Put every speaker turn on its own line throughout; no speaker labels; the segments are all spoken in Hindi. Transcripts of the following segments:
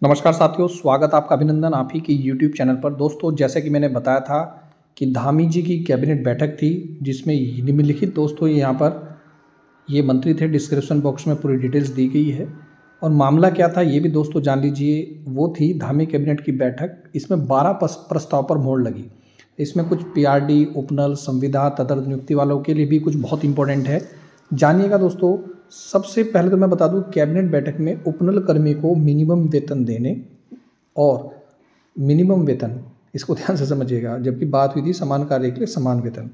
नमस्कार साथियों, स्वागत आपका अभिनंदन आप ही की यूट्यूब चैनल पर। दोस्तों, जैसे कि मैंने बताया था कि धामी जी की कैबिनेट बैठक थी, जिसमें निम्नलिखित दोस्तों यहाँ पर ये मंत्री थे। डिस्क्रिप्शन बॉक्स में पूरी डिटेल्स दी गई है और मामला क्या था ये भी दोस्तों जान लीजिए। वो थी धामी कैबिनेट की बैठक। इसमें 12 प्रस्ताव पर मोहर लगी। इसमें कुछ पीआरडी, उपनल, संविदा, तदर्थ नियुक्ति वालों के लिए भी कुछ बहुत इंपॉर्टेंट है, जानिएगा दोस्तों। सबसे पहले तो मैं बता दूं, कैबिनेट बैठक में उपनल कर्मी को मिनिमम वेतन देने और मिनिमम वेतन, इसको ध्यान से समझिएगा, जबकि बात हुई थी समान कार्य के लिए समान वेतन,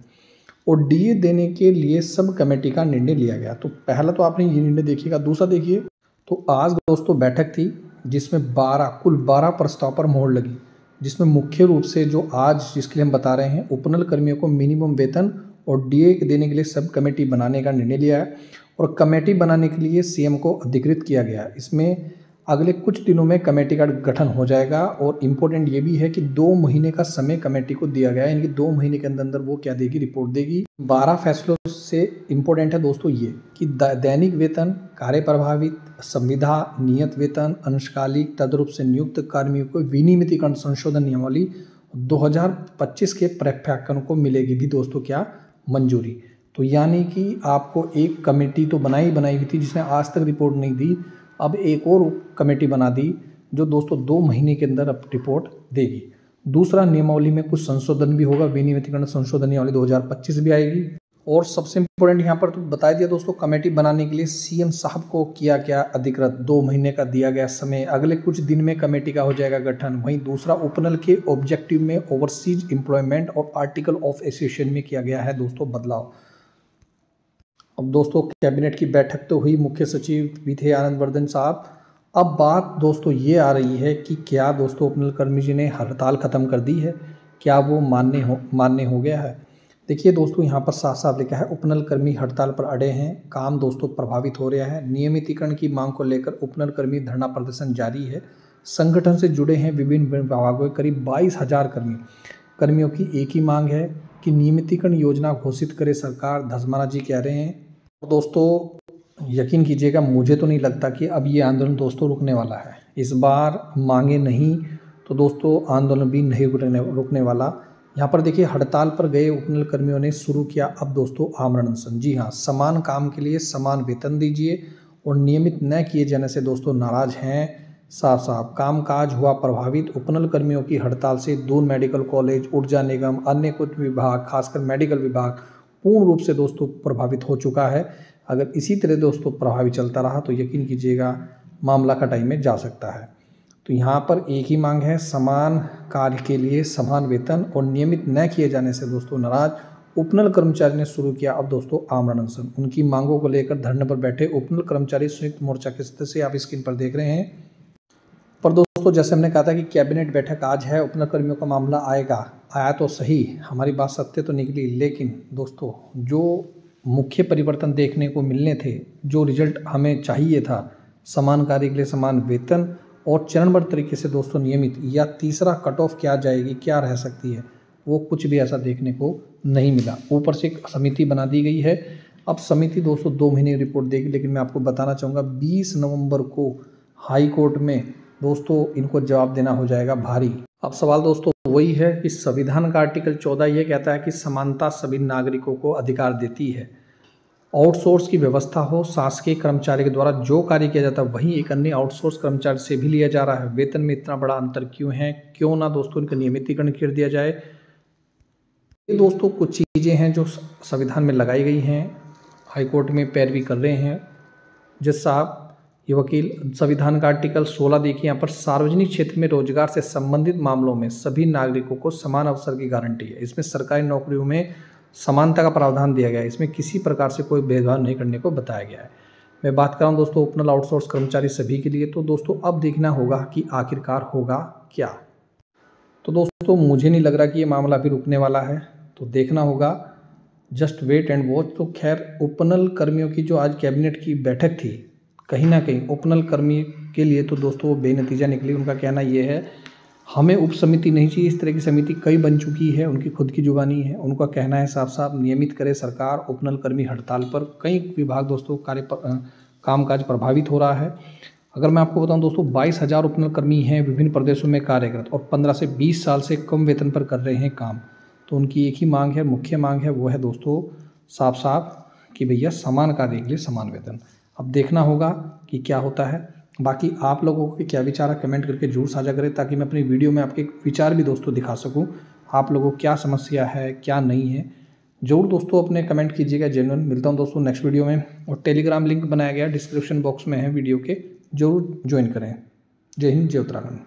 और डीए देने के लिए सब कमेटी का निर्णय लिया गया। तो पहला तो आपने ये निर्णय देखिएगा। दूसरा देखिए, तो आज दोस्तों बैठक थी जिसमें कुल 12 प्रस्ताव पर मोहर लगी, जिसमें मुख्य रूप से जो आज जिसके लिए हम बता रहे हैं, उपनल कर्मियों को मिनिमम वेतन और डीए देने के लिए सब कमेटी बनाने का निर्णय लिया है और कमेटी बनाने के लिए सीएम को अधिकृत किया गया। इसमें अगले कुछ दिनों में कमेटी का गठन हो जाएगा और इम्पोर्टेंट ये भी है कि 2 महीने का समय कमेटी को दिया गया है, यानी कि 2 महीने के अंदर अंदर वो क्या देगी, रिपोर्ट देगी। 12 फैसलों से इम्पोर्टेंट है दोस्तों ये कि दैनिक वेतन, कार्य प्रभावित, संविदा, नियत वेतन, अंशकालिक, तदरूप से नियुक्त कर्मियों को विनियमितीकरण संशोधन नियमावली 2025 के प्राप्यांकन को मिलेगी भी दोस्तों क्या, मंजूरी। तो यानी कि आपको एक कमेटी तो बनाई हुई थी जिसने आज तक रिपोर्ट नहीं दी, अब एक और कमेटी बना दी जो दोस्तों 2 महीने के अंदर अब रिपोर्ट देगी। दूसरा, नियमावली में कुछ संशोधन भी होगा, विनियमितीकरण संशोधन नियमावली 2025 भी आएगी। और सबसे इम्पोर्टेंट यहाँ पर तो बता दिया दोस्तों, कमेटी बनाने के लिए सीएम साहब को किया क्या अधिकृत, 2 महीने का दिया गया समय, अगले कुछ दिन में कमेटी का हो जाएगा गठन। वहीं दूसरा, उपनल के ऑब्जेक्टिव में ओवरसीज एम्प्लॉयमेंट और आर्टिकल ऑफ एसोसिएशन में किया गया है दोस्तों बदलाव। अब दोस्तों कैबिनेट की बैठक तो हुई, मुख्य सचिव भी थे आनंदवर्धन साहब। अब बात दोस्तों ये आ रही है कि क्या दोस्तों उपनल कर्मी जी ने हड़ताल ख़त्म कर दी है, क्या वो मान्य हो गया है। देखिए दोस्तों, यहाँ पर साफ साफ लिखा है, उपनल कर्मी हड़ताल पर अड़े हैं, काम दोस्तों प्रभावित हो रहा है। नियमितीकरण की मांग को लेकर उपनल कर्मी धरना प्रदर्शन जारी है। संगठन से जुड़े हैं विभिन्न विभागों के करीब 22,000 कर्मियों की एक ही मांग है कि नियमितीकरण योजना घोषित करे सरकार, धर्माना जी कह रहे हैं। दोस्तों यकीन कीजिएगा, मुझे तो नहीं लगता कि अब ये आंदोलन दोस्तों रुकने वाला है। इस बार मांगे नहीं तो दोस्तों आंदोलन भी नहीं रुकने वाला। यहाँ पर देखिए, हड़ताल पर गए उपनल कर्मियों ने शुरू किया अब दोस्तों आमरण अनशन। जी हाँ, समान काम के लिए समान वेतन दीजिए और नियमित न किए जाने से दोस्तों नाराज हैं। साफ साफ कामकाज हुआ प्रभावित। उपनल कर्मियों की हड़ताल से दून मेडिकल कॉलेज, ऊर्जा निगम, अन्य कुछ विभाग, खासकर मेडिकल विभाग पूर्ण रूप से दोस्तों प्रभावित हो चुका है। अगर इसी तरह दोस्तों प्रभावित चलता रहा तो यकीन कीजिएगा मामला कटाई में जा सकता है। तो यहाँ पर एक ही मांग है, समान कार्य के लिए समान वेतन और नियमित न किए जाने से दोस्तों नाराज। उपनल कर्मचारी ने शुरू किया अब दोस्तों आमरण अनशन। उनकी मांगों को लेकर धरने पर बैठे उपनल कर्मचारी संयुक्त मोर्चा के सदस्य आप स्क्रीन पर देख रहे हैं। पर दोस्तों जैसे हमने कहा था कि कैबिनेट बैठक आज है, उपनल कर्मियों का मामला आया तो सही, हमारी बात सत्य तो निकली, लेकिन दोस्तों जो मुख्य परिवर्तन देखने को मिलने थे, जो रिजल्ट हमें चाहिए था, समान कार्य के लिए समान वेतन और चरणबद्ध तरीके से दोस्तों नियमित, या तीसरा कट ऑफ क्या जाएगी, क्या रह सकती है, वो कुछ भी ऐसा देखने को नहीं मिला। ऊपर से एक समिति बना दी गई है। अब समिति दोस्तों 2 महीने रिपोर्ट देगी, लेकिन मैं आपको बताना चाहूँगा 20 नवंबर को हाई कोर्ट में दोस्तों इनको जवाब देना हो जाएगा भारी। अब सवाल दोस्तों वही है कि संविधान का आर्टिकल 14 ये कहता है कि समानता सभी नागरिकों को अधिकार देती है। आउटसोर्स की व्यवस्था हो, शासकीय कर्मचारी के द्वारा जो कार्य किया जाता है वहीं एक अन्य आउटसोर्स कर्मचारी से भी लिया जा रहा है। वेतन में इतना बड़ा अंतर क्यों है, क्यों ना दोस्तों इनका नियमितीकरण कर दिया जाए। ये दोस्तों कुछ चीज़ें हैं जो संविधान में लगाई गई हैं, हाईकोर्ट में पैरवी कर रहे हैं जज साहब, ये वकील। संविधान का आर्टिकल 16 देखिए यहाँ पर, सार्वजनिक क्षेत्र में रोजगार से संबंधित मामलों में सभी नागरिकों को समान अवसर की गारंटी है। इसमें सरकारी नौकरियों में समानता का प्रावधान दिया गया है। इसमें किसी प्रकार से कोई भेदभाव नहीं करने को बताया गया है। मैं बात कर रहा हूँ दोस्तों उपनल आउटसोर्स कर्मचारी सभी के लिए। तो दोस्तों अब देखना होगा कि आखिरकार होगा क्या। तो दोस्तों मुझे नहीं लग रहा कि ये मामला अभी रुकने वाला है, तो देखना होगा, जस्ट वेट एंड वॉच। तो खैर, उपनल कर्मियों की जो आज कैबिनेट की बैठक थी, कहीं ना कहीं उपनल कर्मी के लिए तो दोस्तों वो बेनतीजा निकली। उनका कहना ये है, हमें उप समिति नहीं चाहिए, इस तरह की समिति कई बन चुकी है, उनकी खुद की जुबानी है। उनका कहना है साफ साफ नियमित करे सरकार। उपनल कर्मी हड़ताल पर, कई विभाग दोस्तों कामकाज प्रभावित हो रहा है। अगर मैं आपको बताऊं दोस्तों, 22,000 उपनल कर्मी हैं विभिन्न प्रदेशों में कार्यरत और 15 से 20 साल से कम वेतन पर कर रहे हैं काम। तो उनकी एक ही मांग है, मुख्य मांग है, वो है दोस्तों साफ साफ कि भैया समान कार्य के लिए समान वेतन। अब देखना होगा कि क्या होता है। बाकी आप लोगों के क्या विचार है कमेंट करके जरूर साझा करें, ताकि मैं अपनी वीडियो में आपके विचार भी दोस्तों दिखा सकूँ। आप लोगों को क्या समस्या है, क्या नहीं है, जरूर दोस्तों अपने कमेंट कीजिएगा। जेन्युइन मिलता हूँ दोस्तों नेक्स्ट वीडियो में। और टेलीग्राम लिंक बनाया गया डिस्क्रिप्शन बॉक्स में है वीडियो के, जरूर ज्वाइन करें। जय हिंद, जय उत्तराखंड।